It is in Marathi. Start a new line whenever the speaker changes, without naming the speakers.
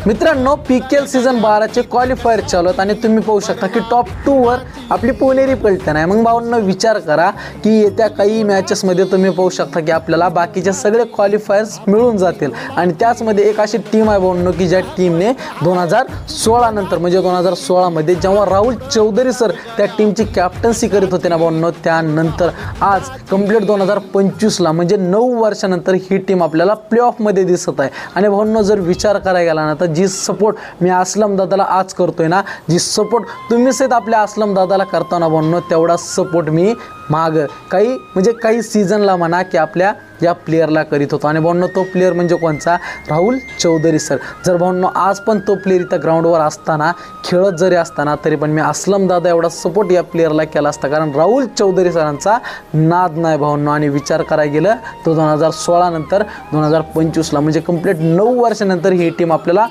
मित्रांनो, PKL सीझन 12चे क्वालिफायर चालू आहेत आणि तुम्ही पाहू शकता की टॉप 2 वर आपली पुणेरी पलटण आहे। मग भावांनो, विचार करा की येत्या काही मॅचेसमध्ये तुम्ही पाहू शकता की आपल्याला बाकीचे सगळे क्वालिफायर्स मिळून जातील आणि त्याचमध्ये एक अशी टीम आहे भावांनो की ज्या टीमने 2016 नंतर म्हणजे 2016 मध्ये जेव्हा राहुल चौधरी सर त्या टीमची कॅप्टन्सी करीत होते ना भावांनो, त्यानंतर आज कंप्लीट 2025 ला म्हणजे 9 वर्षानंतर ही टीम आपल्याला प्लेऑफ मध्ये दिसत आहे। आणि भावांनो, जर विचार करायला गेला ना तर जी सपोर्ट मी असलम दादाला आज करतोय ना, जी सपोर्ट तुम्ही सहित आपल्या असलम दादाला करताना भावांनो, तेवढा सपोर्ट मी माग काही सीझनला म्हणा की आपल्या या प्लेयरला करीत होतो। आणि भावांनो, तो प्लेयर म्हणजे कोणचा? राहुल चौधरी सर। जर भावांनो आज पण तो प्लेयर इथं ग्राउंडवर असताना खेळत जरी असताना तरी पण मी असलम दादा एवढा सपोर्ट या प्लेयरला केला असता, कारण राहुल चौधरी सरांचा नाद नाही भावांनो। आणि विचार करायला गेलं तर 2016 नंतर 2025 ला म्हणजे कंप्लीट 9 वर्षानंतर ही टीम आपल्याला